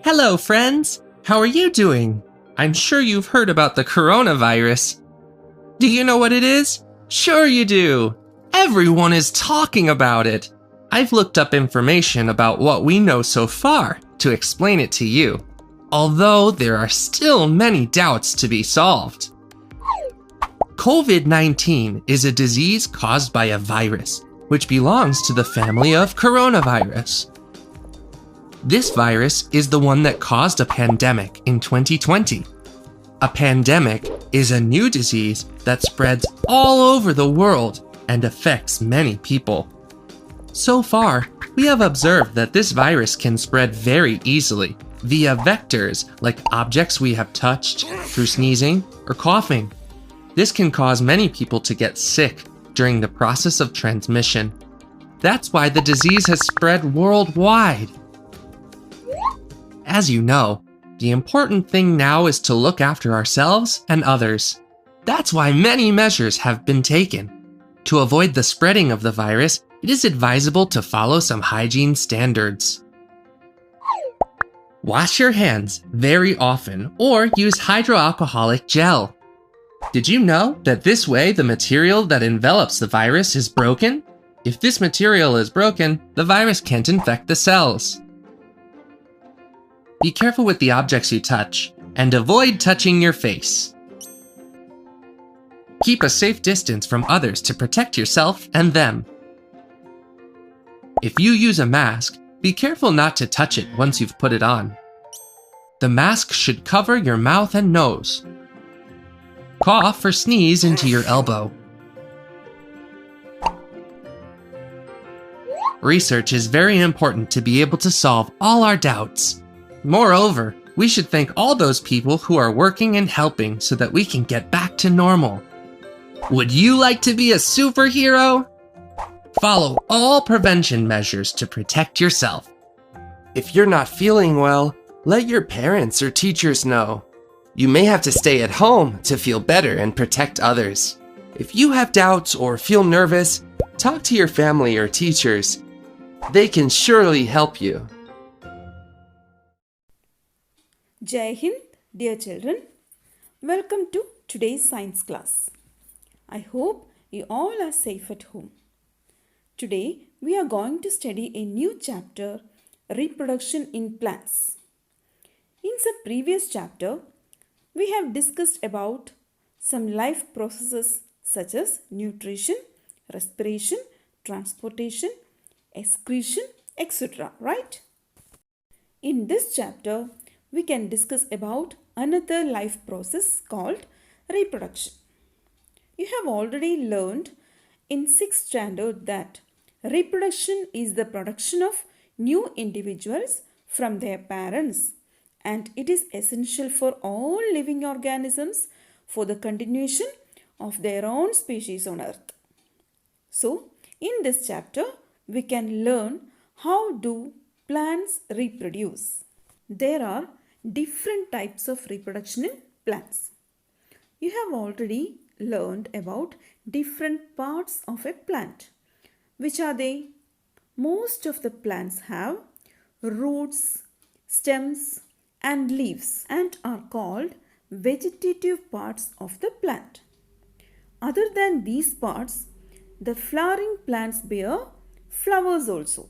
Hello, friends! How are you doing? I'm sure you've heard about the coronavirus. Do you know what it is? Sure you do! Everyone is talking about it! I've looked up information about what we know so far to explain it to you, although there are still many doubts to be solved. COVID-19 is a disease caused by a virus, which belongs to the family of coronavirus. This virus is the one that caused a pandemic in 2020. A pandemic is a new disease that spreads all over the world and affects many people. So far, we have observed that this virus can spread very easily via vectors like objects we have touched, through sneezing or coughing. This can cause many people to get sick during the process of transmission. That's why the disease has spread worldwide. As you know, the important thing now is to look after ourselves and others. That's why many measures have been taken. To avoid the spreading of the virus, it is advisable to follow some hygiene standards. Wash your hands very often or use hydroalcoholic gel. Did you know that this way the material that envelops the virus is broken? If this material is broken, the virus can't infect the cells. Be careful with the objects you touch, and avoid touching your face. Keep a safe distance from others to protect yourself and them. If you use a mask, be careful not to touch it once you've put it on. The mask should cover your mouth and nose. Cough or sneeze into your elbow. Research is very important to be able to solve all our doubts. Moreover, we should thank all those people who are working and helping so that we can get back to normal. Would you like to be a superhero? Follow all prevention measures to protect yourself. If you're not feeling well, let your parents or teachers know. You may have to stay at home to feel better and protect others. If you have doubts or feel nervous, talk to your family or teachers. They can surely help you. Jai Hind, dear children. Welcome to today's science class. I hope you all are safe at home. Today we are going to study a new chapter, Reproduction in Plants. In some previous chapter, we have discussed about some life processes such as nutrition, respiration, transportation, excretion, etc. Right? In this chapter, we can discuss about another life process called reproduction. You have already learned in 6th standard that reproduction is the production of new individuals from their parents, and it is essential for all living organisms for the continuation of their own species on earth. So, in this chapter, we can learn how do plants reproduce. There are different types of reproduction in plants. You have already learned about different parts of a plant. Which are they? Most of the plants have roots, stems and leaves and are called vegetative parts of the plant. Other than these parts, the flowering plants bear flowers also.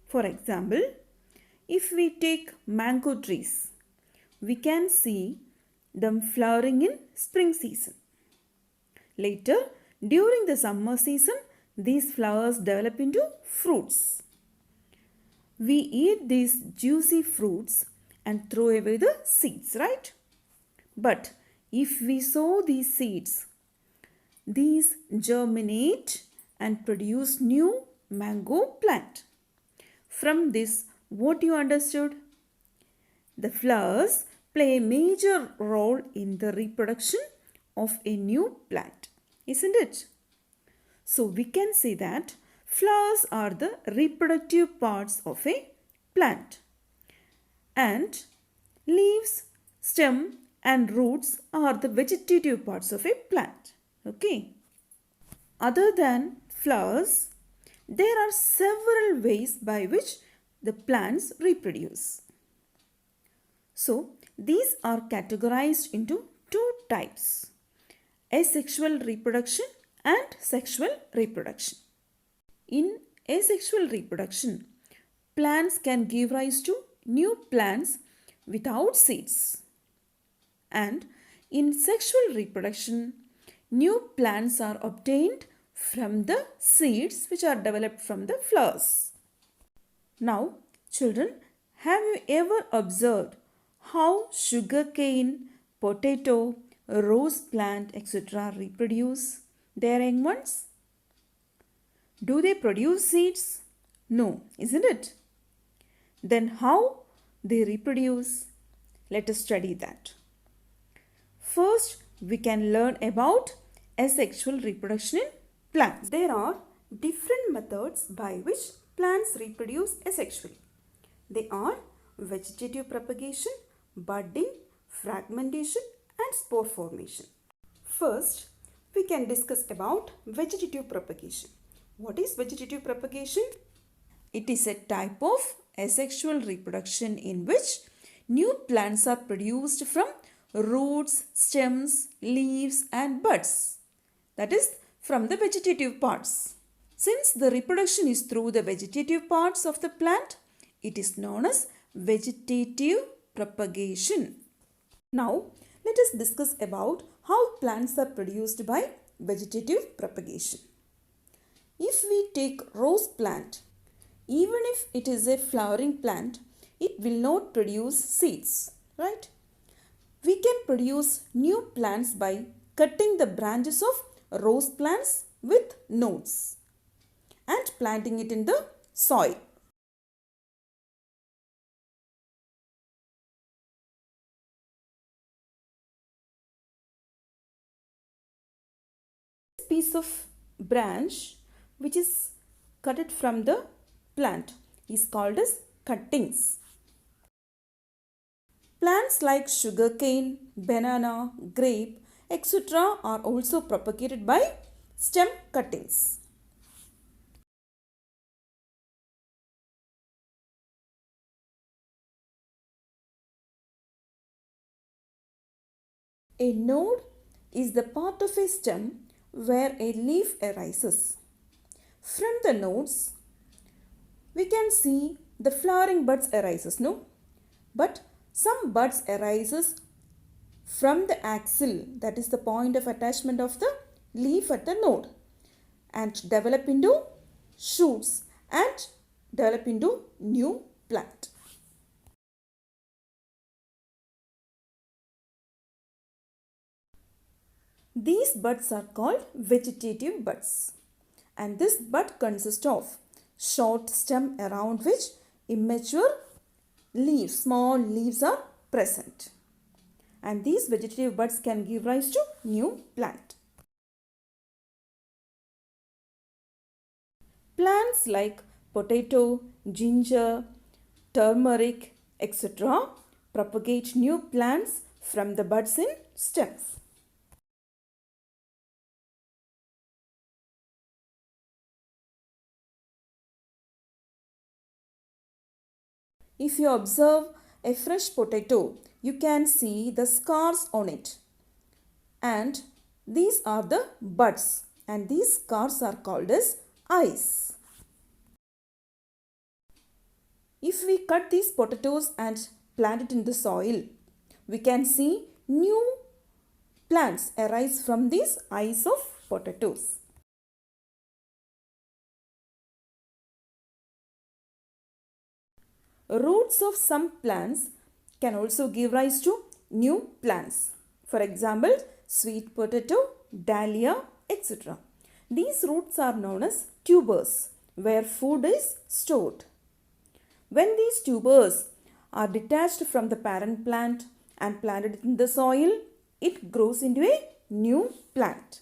For example, if we take mango trees, we can see them flowering in spring season. Later, during the summer season, these flowers develop into fruits. We eat these juicy fruits and throw away the seeds, right? But if we sow these seeds, these germinate and produce new mango plant. From this, what you understood? The flowers play a major role in the reproduction of a new plant, isn't it? So we can say that flowers are the reproductive parts of a plant, and leaves, stem and roots are the vegetative parts of a plant. Okay. Other than flowers, there are several ways by which the plants reproduce. So, these are categorized into two types: asexual reproduction and sexual reproduction. In asexual reproduction, plants can give rise to new plants without seeds. And in sexual reproduction, new plants are obtained from the seeds which are developed from the flowers. Now, children, have you ever observed how sugarcane, potato, rose plant, etc. reproduce their young ones? Do they produce seeds? No, isn't it? Then how they reproduce? Let us study that. First, we can learn about asexual reproduction in plants. There are different methods by which plants reproduce asexually. They are vegetative propagation, budding, fragmentation, and spore formation. First, we can discuss about vegetative propagation. What is vegetative propagation? It is a type of asexual reproduction in which new plants are produced from roots, stems, leaves, and buds. That is from the vegetative parts. Since the reproduction is through the vegetative parts of the plant, it is known as vegetative propagation. Now, let us discuss about how plants are produced by vegetative propagation. If we take rose plant, even if it is a flowering plant, it will not produce seeds, right? We can produce new plants by cutting the branches of rose plants with nodes and planting it in the soil. This piece of branch which is cut from the plant is called as cuttings. Plants like sugarcane, banana, grape, etc. are also propagated by stem cuttings. A node is the part of a stem where a leaf arises. From the nodes, we can see the flowering buds arises, no? But some buds arises from the axil, that is the point of attachment of the leaf at the node, and develop into shoots and develop into new plant. These buds are called vegetative buds, and this bud consists of short stem around which immature leaves, small leaves are present, and these vegetative buds can give rise to new plant. Plants like potato, ginger, turmeric, etc. propagate new plants from the buds in stems. If you observe a fresh potato, you can see the scars on it. And these are the buds, and these scars are called as eyes. If we cut these potatoes and plant it in the soil, we can see new plants arise from these eyes of potatoes. Roots of some plants can also give rise to new plants. For example, sweet potato, dahlia, etc. These roots are known as tubers, where food is stored. When these tubers are detached from the parent plant and planted in the soil, it grows into a new plant.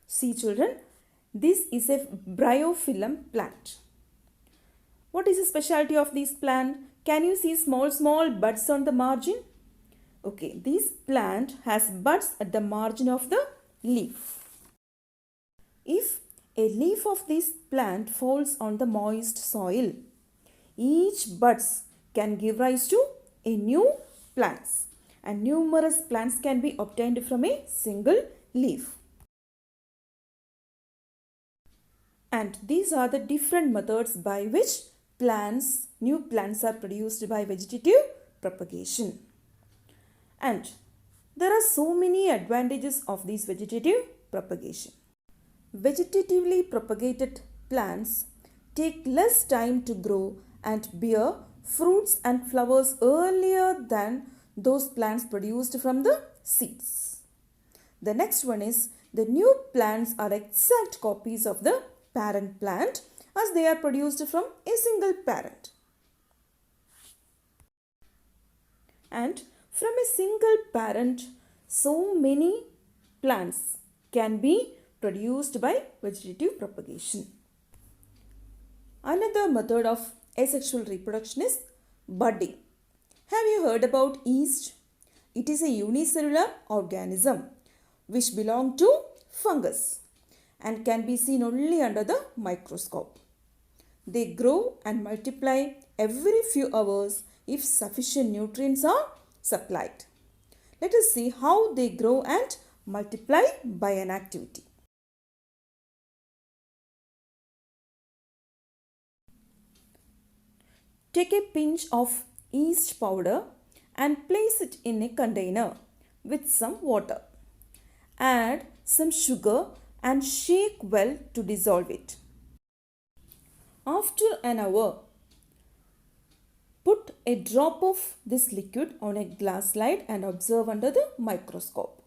See children, this is a bryophyllum plant. What is the specialty of this plant? Can you see small buds on the margin? Okay, this plant has buds at the margin of the leaf. If a leaf of this plant falls on the moist soil, each buds can give rise to a new plants, and numerous plants can be obtained from a single leaf. And these are the different methods by which new plants are produced by vegetative propagation. And there are so many advantages of this vegetative propagation. Vegetatively propagated plants take less time to grow and bear fruits and flowers earlier than those plants produced from the seeds. The next one is the new plants are exact copies of the parent plant as they are produced from a single parent. And from a single parent, so many plants can be produced by vegetative propagation. Another method of asexual reproduction is budding. Have you heard about yeast? It is a unicellular organism which belongs to fungus and can be seen only under the microscope. They grow and multiply every few hours if sufficient nutrients are supplied. Let us see how they grow and multiply by an activity. Take a pinch of yeast powder and place it in a container with some water. Add some sugar and shake well to dissolve it. After an hour, put a drop of this liquid on a glass slide and observe under the microscope.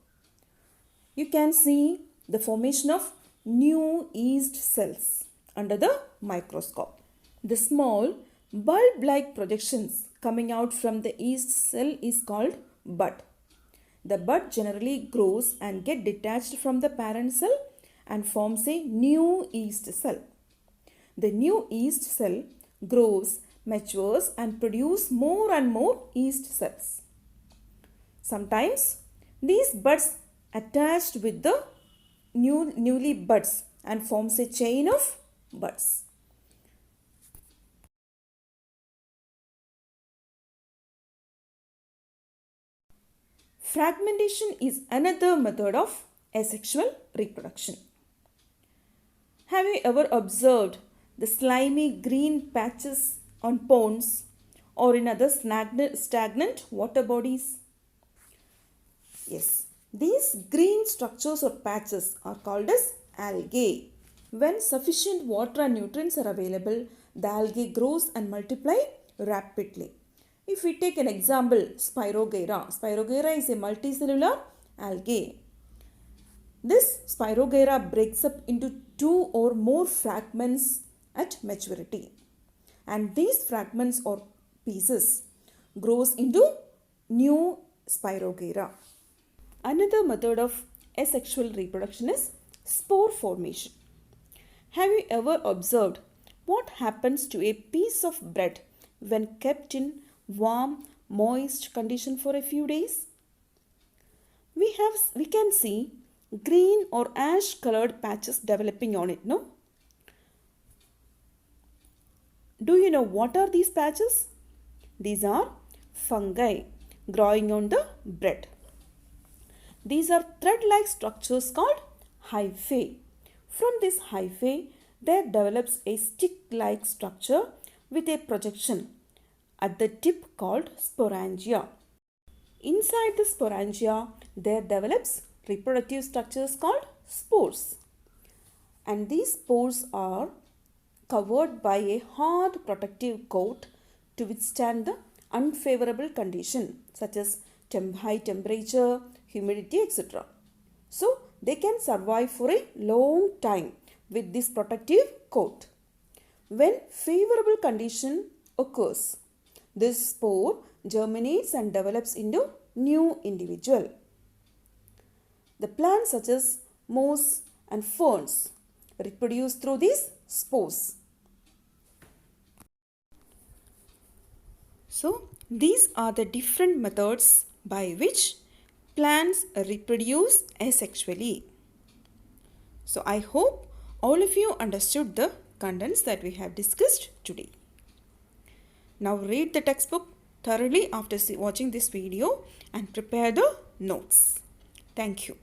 You can see the formation of new yeast cells under the microscope. The small bulb-like projections coming out from the yeast cell is called bud. The bud generally grows and gets detached from the parent cell and forms a new yeast cell. The new yeast cell grows, matures and produces more and more yeast cells. Sometimes these buds attached with the newly buds and forms a chain of buds. Fragmentation is another method of asexual reproduction. Have you ever observed the slimy green patches on ponds or in other stagnant water bodies? Yes, these green structures or patches are called as algae. When sufficient water and nutrients are available, the algae grows and multiply rapidly. If we take an example, Spirogyra is a multicellular algae. This Spirogyra breaks up into 2 or more fragments at maturity. And these fragments or pieces grows into new Spirogyra. Another method of asexual reproduction is spore formation. Have you ever observed what happens to a piece of bread when kept in warm, moist condition for a few days? We can see green or ash colored patches developing on it, no? Do you know what are these patches? These are fungi growing on the bread. These are thread-like structures called hyphae. From this hyphae, there develops a stick-like structure with a projection at the tip called sporangia. Inside the sporangia, there develops reproductive structures called spores. And these spores are covered by a hard protective coat to withstand the unfavorable condition such as high temperature, humidity, etc. So, they can survive for a long time with this protective coat. When favorable condition occurs, this spore germinates and develops into new individual. The plants such as moss and ferns reproduce through these spores. So, these are the different methods by which plants reproduce asexually. So, I hope all of you understood the contents that we have discussed today. Now, read the textbook thoroughly after watching this video and prepare the notes. Thank you.